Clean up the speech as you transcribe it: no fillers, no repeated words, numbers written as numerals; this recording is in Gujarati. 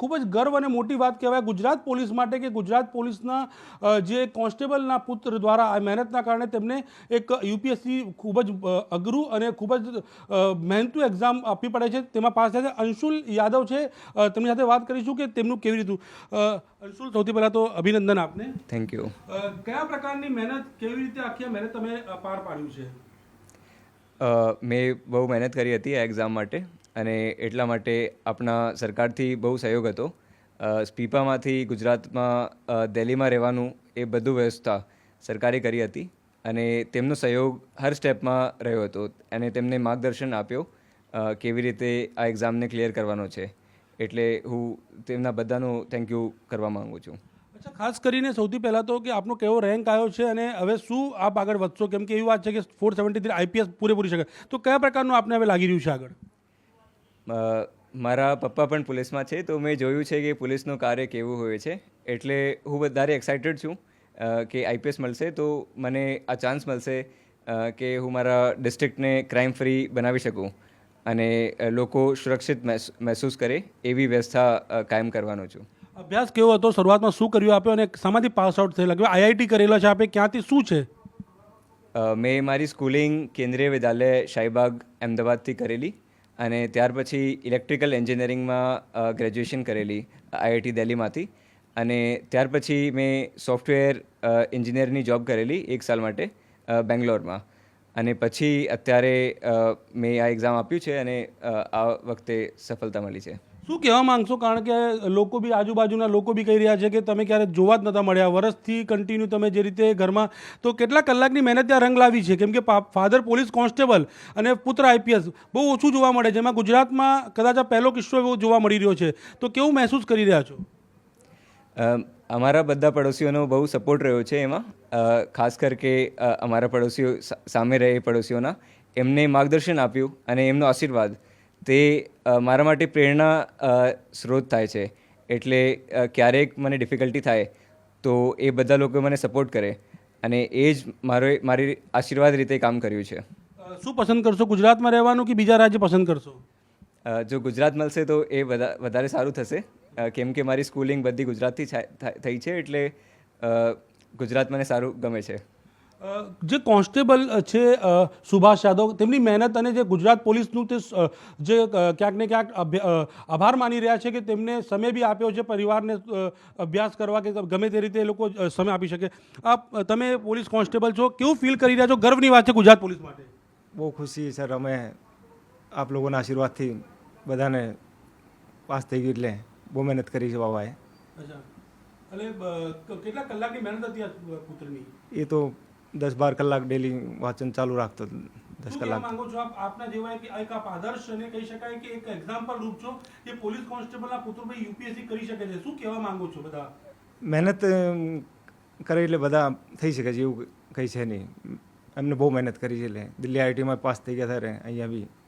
ખૂબ જ ગર્વ અને મોટી વાત કહેવાય ગુજરાત પોલીસ માટે કે ગુજરાત પોલીસના જે કોન્સ્ટેબલના પુત્ર દ્વારા આ મહેનતના કારણે તેમને એક યુપીએસસી ખૂબ જ અઘરું અને ખૂબ જ મહેનતુ એક્ઝામ આપવી પડે છે, તેમાં પાસ થાય છે. અંશુલ યાદવ છે, તેમની સાથે વાત કરીશું કે તેમનું કેવી રીતનું. અંશુલ, સૌથી પહેલાં તો અભિનંદન આપને. Thank you. કયા પ્રકારની મહેનત, કેવી રીતે આખી મહેનત તમે પાર પાડ્યું છે? મેં બહુ મહેનત કરી હતી આ એક્ઝામ માટે અને એટલા માટે આપણા સરકારથી બહુ સહયોગ હતો. સ્પીપામાંથી ગુજરાતમાં દિલ્હીમાં રહેવાનું એ બધું વ્યવસ્થા સરકારે કરી હતી અને તેમનો સહયોગ હર સ્ટેપમાં રહ્યો હતો અને તેમને માર્ગદર્શન આપ્યો કેવી રીતે આ એક્ઝામને ક્લિયર કરવાનો છે. એટલે હું તેમના બધાનો થેન્ક યુ કરવા માગું છું. અચ્છા, ખાસ કરીને સૌથી પહેલાં તો કે આપનો કેવો રેન્ક આવ્યો છે અને હવે શું આપ આગળ વધશો, કેમ કે એવી વાત છે કે 473 આઈપીએસ પૂરેપૂરી શકે, તો કયા પ્રકારનું આપને હવે લાગી રહ્યું છે આગળ? મારા પપ્પા પણ પોલીસમાં છે, તો મેં જોયું છે કે પોલીસનું કાર્ય કેવું હોય છે. એટલે હું વધારે એક્સાઇટેડ છું કે આઈપીએસ મળશે તો મને આ ચાન્સ મળશે કે હું મારા ડિસ્ટ્રિક્ટને ક્રાઇમ ફ્રી બનાવી શકું અને લોકો સુરક્ષિત મહેસૂસ કરે એવી વ્યવસ્થા કાયમ કરવાનો છું. અભ્યાસ કેવો હતો, શરૂઆતમાં શું કર્યું આપ્યો અને શામાંથી પાસ આઉટ થયેલા, કે આઈઆઈટી કરેલો છે આપે, ક્યાંથી શું છે? મેં મારી સ્કૂલિંગ કેન્દ્રીય વિદ્યાલય શાહીબાગ અમદાવાદથી કરેલી અને ત્યાર પછી ઇલેક્ટ્રિકલ એન્જિનિયરિંગમાં ગ્રેજ્યુએશન કરેલી આઈઆઈટી દિલ્હીમાંથી અને ત્યાર પછી મેં સોફ્ટવેર એન્જિનિયરની જોબ કરેલી 1 સાલ માટે બેંગ્લોરમાં અને પછી અત્યારે મેં આ એક્ઝામ આપ્યું છે અને આ વખતે સફળતા મળી છે. શું કહેવા માંગશો, કારણ કે લોકો બી, આજુબાજુના લોકો બી કહી રહ્યા છે કે તમે ક્યારે જોવા જ નતા મળ્યા, વર્ષથી કન્ટિન્યુ તમે જે રીતે ઘરમાં, તો કેટલા કલાકની મહેનત ત્યાં રંગ લાવી છે, કેમ કે ફાધર પોલીસ કોન્સ્ટેબલ અને પુત્ર આઈપીએસ બહુ ઓછું જોવા મળે છે, એમાં ગુજરાતમાં કદાચ આ પહેલો કિસ્સો એવો જોવા મળી રહ્યો છે, તો કેવું મહેસૂસ કરી રહ્યા છો? અમારા બધા પડોશીઓનો બહુ સપોર્ટ રહ્યો છે એમાં, ખાસ કરકે અમારા પડોશીઓ સામે રહે પડોશીઓના એમને માર્ગદર્શન આપ્યું અને એમનો આશીર્વાદ તે મારા માટે પ્રેરણા સ્ત્રોત થાય છે. એટલે ક્યારેક મને ડિફિકલ્ટી થાય તો એ બધા લોકો મને સપોર્ટ કરે અને એ જ મારી આશીર્વાદ રીતે કામ કર્યું છે. શું પસંદ કરશો, ગુજરાતમાં રહેવાનું કે બીજા રાજ્ય પસંદ કરશો? જો ગુજરાત મળશે તો એ વધારે સારું થશે, કેમ કે મારી સ્કૂલિંગ બધી ગુજરાતથી થઈ છે, એટલે ગુજરાત મને સારું ગમે છે. જે કોન્સ્ટેબલ છે સુભાષ યાદવ, તેમની મહેનત અને જે ગુજરાત પોલીસનું તે જે ક્યાંક ને ક્યાંક આભાર માની રહ્યા છે કે તેમને સમય બી આપ્યો છે પરિવારને અભ્યાસ કરવા કે ગમે તે રીતે એ લોકો સમય આપી શકે. તમે પોલીસ કોન્સ્ટેબલ છો, કેવું ફીલ કરી રહ્યા છો? ગર્વની વાત છે ગુજરાત પોલીસ માટે. બહુ ખુશી સર, અમે આપ લોકોના આશીર્વાદથી બધાને પાસ થઈ ગયું, એટલે બહુ મહેનત કરી છે બાબાએ. અચ્છા, એટલે કેટલા કલાકની મહેનત હતી આ પુત્રની? એ તો 10-12 કલાક ડેલી વાંચન ચાલુ રાખતો. 10 કલાક. માંગો છો આપના જેવા એક આપ આદર્શ અને કહી શકાય કે એક એક્ઝામ્પલ રૂપ છો કે પોલીસ કોન્સ્ટેબલના પુત્ર ભાઈ યુપીએસસી કરી શકે છે, શું કહેવા માંગો છો? બધા મહેનત કરે એટલે બધા થઈ શકે છે એવું કંઈ છે નહીં. એમને બહુ મહેનત કરી છે, એટલે દિલ્હી આઈઆઈટીમાં પાસ થઈ ગયા ત્યારે અહીંયા બી